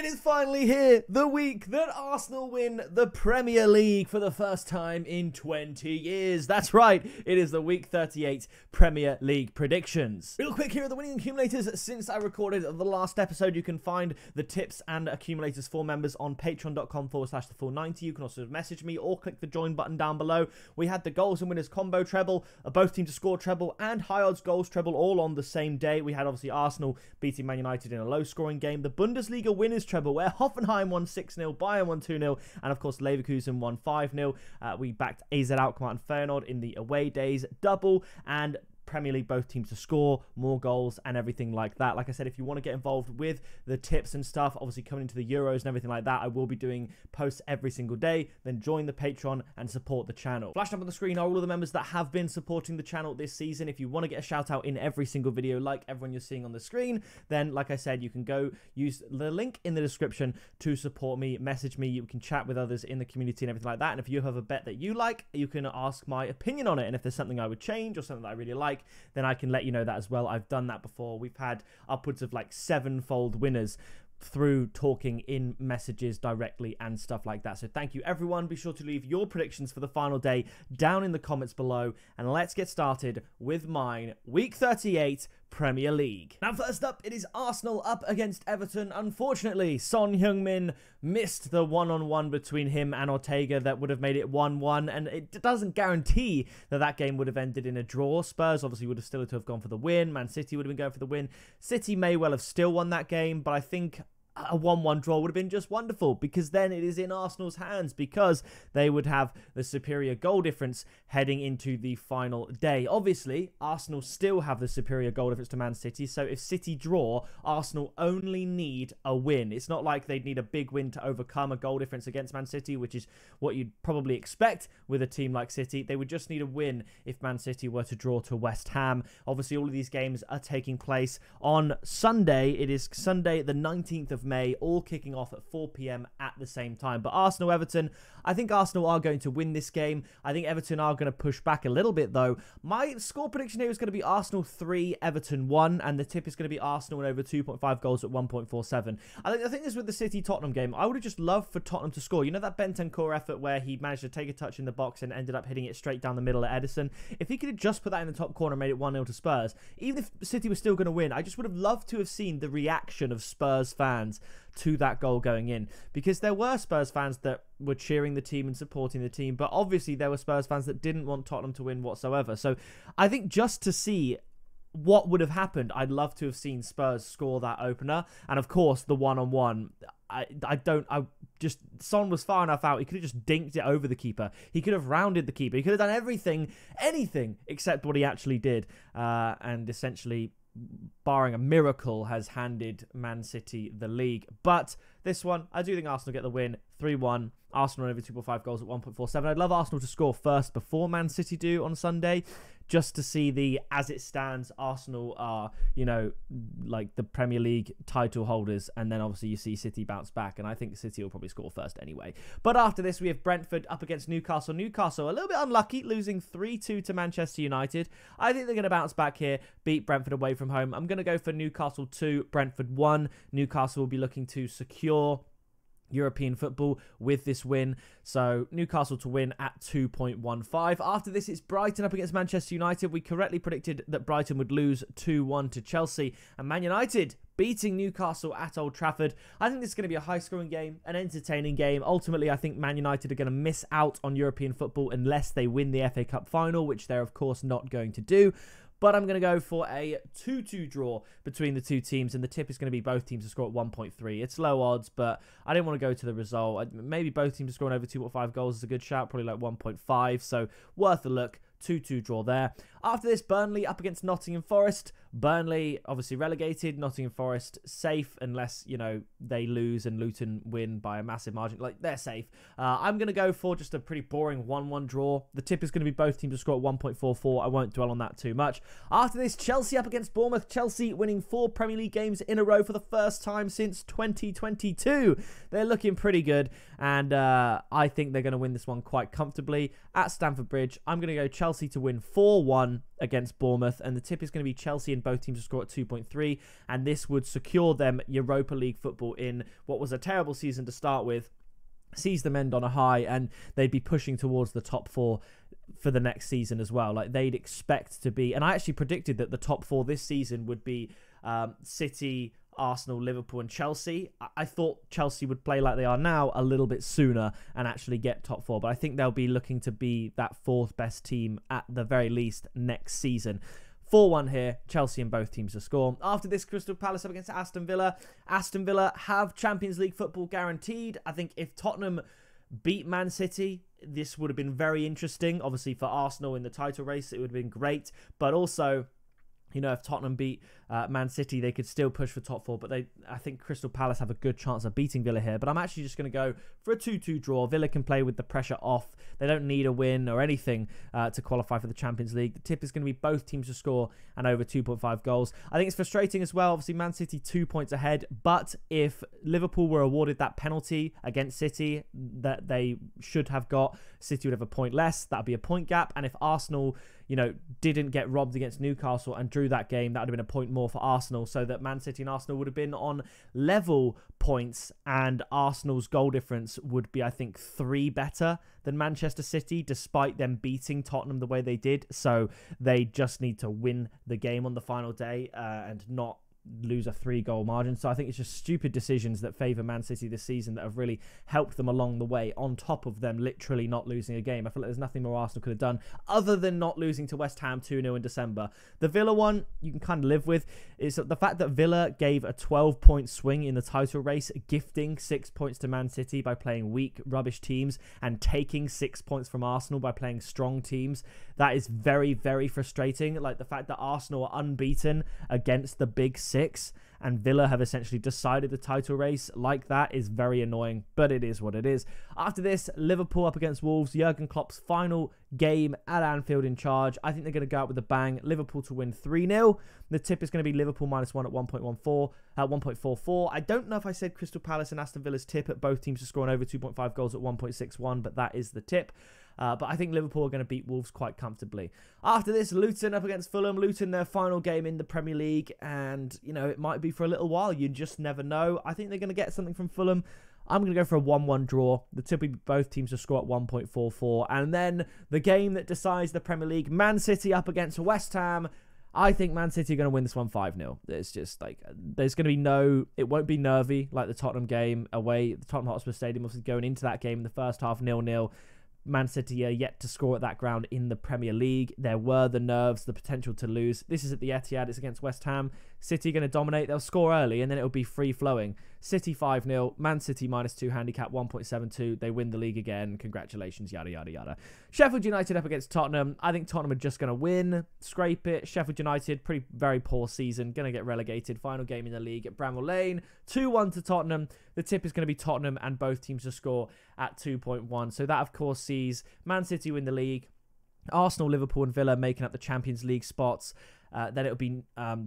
It is finally here, the week that Arsenal win the Premier League for the first time in 20 years. That's right, it is the Week 38 Premier League predictions. Real quick, here are the winning accumulators since I recorded the last episode. You can find the tips and accumulators for members on patreon.com/thefull90. You can also message me or click the join button down below. We had the goals and winners combo treble, both teams to score treble, and high odds goals treble all on the same day. We had obviously Arsenal beating Man United in a low scoring game, the Bundesliga winners treble where Hoffenheim won 6-0, Bayern won 2-0, and of course Leverkusen won 5-0. We backed AZ Alkmaar and Feyenoord in the away days double, and Premier League, both teams to score, more goals and everything like that. Like I said, if you want to get involved with the tips and stuff, obviously coming into the Euros and everything like that, I will be doing posts every single day. Then join the Patreon and support the channel. Flashed up on the screen are all of the members that have been supporting the channel this season. If you want to get a shout out in every single video like everyone you're seeing on the screen, then like I said, you can go use the link in the description to support me, message me, you can chat with others in the community and everything like that. And if you have a bet that you like, you can ask my opinion on it, and if there's something I would change or something that I really like, then I can let you know that as well. I've done that before. We've had upwards of like 7-fold winners through talking in messages directly and stuff like that. So thank you everyone. Be sure to leave your predictions for the final day down in the comments below, and let's get started with mine. Week 38 Premier League. Now first up, it is Arsenal up against Everton. Unfortunately, Son Heung-min missed the one-on-one between him and Ortega that would have made it 1-1, and it doesn't guarantee that that game would have ended in a draw. Spurs obviously would have still to have gone for the win. Man City would have been going for the win. City may well have still won that game, but I think a 1-1 draw would have been just wonderful, because then it is in Arsenal's hands, because they would have the superior goal difference heading into the final day. Obviously, Arsenal still have the superior goal difference to Man City, so if City draw, Arsenal only need a win. It's not like they'd need a big win to overcome a goal difference against Man City, which is what you'd probably expect with a team like City. They would just need a win if Man City were to draw to West Ham. Obviously, all of these games are taking place on Sunday. It is Sunday the 19th of May, all kicking off at 4 p.m. at the same time. But Arsenal-Everton, I think Arsenal are going to win this game. I think Everton are going to push back a little bit, though. My score prediction here is going to be Arsenal 3, Everton 1, and the tip is going to be Arsenal and over 2.5 goals at 1.47. I think this with the City-Tottenham game, I would have just loved for Tottenham to score. You know that Bentancur effort where he managed to take a touch in the box and ended up hitting it straight down the middle at Edison? If he could have just put that in the top corner and made it 1-0 to Spurs, even if City was still going to win, I just would have loved to have seen the reaction of Spurs fans to that goal going in, because there were Spurs fans that were cheering the team and supporting the team, but obviously there were Spurs fans that didn't want Tottenham to win whatsoever. So I think just to see what would have happened, I'd love to have seen Spurs score that opener. And of course the one-on-one, Son was far enough out, he could have just dinked it over the keeper. He could have rounded the keeper. He could have done anything except what he actually did, and essentially, barring a miracle, has handed Man City the league. But this one, I do think Arsenal get the win, 3-1. Arsenal over 2.5 goals at 1.47. I'd love Arsenal to score first before Man City do on Sunday, just to see the, as it stands, Arsenal are, you know, like the Premier League title holders, and then obviously you see City bounce back, and I think City will probably score first anyway. But after this, we have Brentford up against Newcastle. Newcastle a little bit unlucky, losing 3-2 to Manchester United. I think they're going to bounce back here, beat Brentford away from home. I'm going to go for Newcastle 2, Brentford 1. Newcastle will be looking to secure European football with this win, so Newcastle to win at 2.15. After this, it's Brighton up against Manchester United. We correctly predicted that Brighton would lose 2-1 to Chelsea, and Man United beating Newcastle at Old Trafford. I think this is going to be a high-scoring game, an entertaining game. Ultimately, I think Man United are going to miss out on European football unless they win the FA Cup final, which they're of course not going to do. But I'm going to go for a 2-2 draw between the two teams, and the tip is going to be both teams to score at 1.3. It's low odds, but I didn't want to go to the result. Maybe both teams to score over 2.5 goals is a good shout, probably like 1.5, so worth a look. 2-2 draw there. After this, Burnley up against Nottingham Forest. Burnley obviously relegated, Nottingham Forest safe unless, you know, they lose and Luton win by a massive margin. Like, they're safe. I'm going to go for just a pretty boring 1-1 draw. The tip is going to be both teams to score at 1.44. I won't dwell on that too much. After this, Chelsea up against Bournemouth. Chelsea winning 4 Premier League games in a row for the first time since 2022. They're looking pretty good, and I think they're going to win this one quite comfortably at Stamford Bridge. I'm going to go Chelsea to win 4-1. 4-1 against Bournemouth, and the tip is going to be Chelsea and both teams to score at 2.3, and this would secure them Europa League football in what was a terrible season to start with, sees them end on a high, and they'd be pushing towards the top 4 for the next season as well. Like, they'd expect to be, and I actually predicted that the top 4 this season would be City, Arsenal, Liverpool and Chelsea. I thought Chelsea would play like they are now a little bit sooner and actually get top 4, but I think they'll be looking to be that 4th best team at the very least next season. 4-1 here, Chelsea and both teams to score. After this, Crystal Palace up against Aston Villa. Aston Villa have Champions League football guaranteed. I think if Tottenham beat Man City, this would have been very interesting. Obviously for Arsenal in the title race, it would have been great, but also, you know, if Tottenham beat Man City, they could still push for top 4. But I think Crystal Palace have a good chance of beating Villa here. But I'm actually just going to go for a 2-2 draw. Villa can play with the pressure off. They don't need a win or anything to qualify for the Champions League. The tip is going to be both teams to score and over 2.5 goals. I think it's frustrating as well. Obviously, Man City 2 points ahead. But if Liverpool were awarded that penalty against City that they should have got, City would have a point less. That would be a point gap. And if Arsenal, you know, didn't get robbed against Newcastle and drew that game, that would have been a point more for Arsenal, so that Man City and Arsenal would have been on level points, and Arsenal's goal difference would be, I think, 3 better than Manchester City, despite them beating Tottenham the way they did. So they just need to win the game on the final day and not lose a 3-goal margin. So I think it's just stupid decisions that favour Man City this season that have really helped them along the way, on top of them literally not losing a game. I feel like there's nothing more Arsenal could have done other than not losing to West Ham 2-0 in December. The Villa one, you can kind of live with. Is the fact that Villa gave a 12-point swing in the title race, gifting 6 points to Man City by playing weak, rubbish teams, and taking 6 points from Arsenal by playing strong teams. That is very, very frustrating. Like, the fact that Arsenal are unbeaten against the Big 6 and Villa have essentially decided the title race like that is very annoying, but it is what it is. After this, Liverpool up against Wolves. Jurgen Klopp's final game at Anfield in charge. I think they're going to go out with a bang. Liverpool to win 3-0. The tip is going to be Liverpool -1 at 1.44. I don't know if I said Crystal Palace and Aston Villa's tip at both teams to score over 2.5 goals at 1.61, but that is the tip. But I think Liverpool are going to beat Wolves quite comfortably. After this, Luton up against Fulham. Luton, their final game in the Premier League, and, you know, it might be for a little while. You just never know. I think they're going to get something from Fulham. I'm going to go for a 1-1 draw. The tip will be both teams to score at 1.44. And then the game that decides the Premier League, Man City up against West Ham. I think Man City are going to win this one 5-0. It's just like, there's going to be it won't be nervy like the Tottenham game away. The Tottenham Hotspur Stadium, obviously going into that game in the first half 0-0. Man City are yet to score at that ground in the Premier League. There were the nerves, the potential to lose. This is at the Etihad. It's against West Ham. City going to dominate. They'll score early, and then it'll be free-flowing. City 5-0. Man City -2, handicap 1.72. They win the league again. Congratulations, yada, yada, yada. Sheffield United up against Tottenham. I think Tottenham are just going to win, scrape it. Sheffield United, very poor season. Going to get relegated. Final game in the league at Bramall Lane. 2-1 to Tottenham. The tip is going to be Tottenham and both teams to score at 2.1. So that, of course, sees Man City win the league. Arsenal, Liverpool and Villa making up the Champions League spots. Then it'll be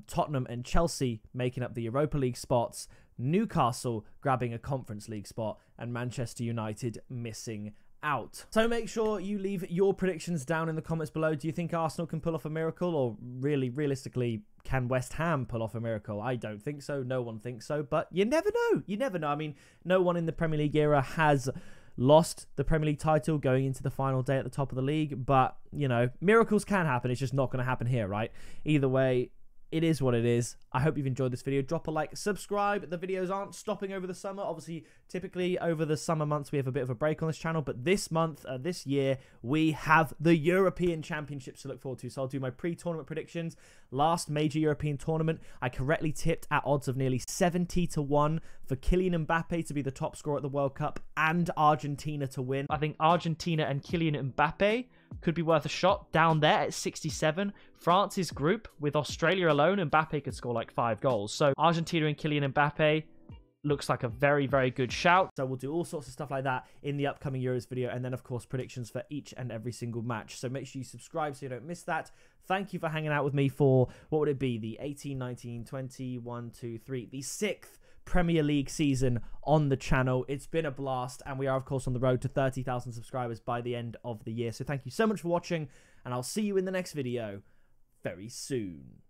Tottenham and Chelsea making up the Europa League spots. Newcastle grabbing a Conference League spot. And Manchester United missing out. So make sure you leave your predictions down in the comments below. Do you think Arsenal can pull off a miracle? Or really, realistically, can West Ham pull off a miracle? I don't think so. No one thinks so. But you never know. You never know. I mean, no one in the Premier League era has lost the Premier League title going into the final day at the top of the league, but, you know, miracles can happen. It's just not going to happen here, right? Either way, it is what it is. I hope you've enjoyed this video. Drop a like, subscribe. The videos aren't stopping over the summer. Obviously, typically over the summer months, we have a bit of a break on this channel, but this month, this year, we have the European Championships to look forward to. So I'll do my pre-tournament predictions. Last major European tournament, I correctly tipped at odds of nearly 70-1 for Kylian Mbappe to be the top scorer at the World Cup and Argentina to win. I think Argentina and Kylian Mbappe could be worth a shot down there at 67. France's group, with Australia alone, Mbappe could score like 5 goals. So Argentina and Kylian Mbappe looks like a very, very good shout. So we'll do all sorts of stuff like that in the upcoming Euros video. And then, of course, predictions for each and every single match. So make sure you subscribe so you don't miss that. Thank you for hanging out with me for, what would it be? The 18, 19, 20, 1, 2, 3, the 6th Premier League season on the channel. It's been a blast, and we are, of course, on the road to 30,000 subscribers by the end of the year. So thank you so much for watching, and I'll see you in the next video. very soon.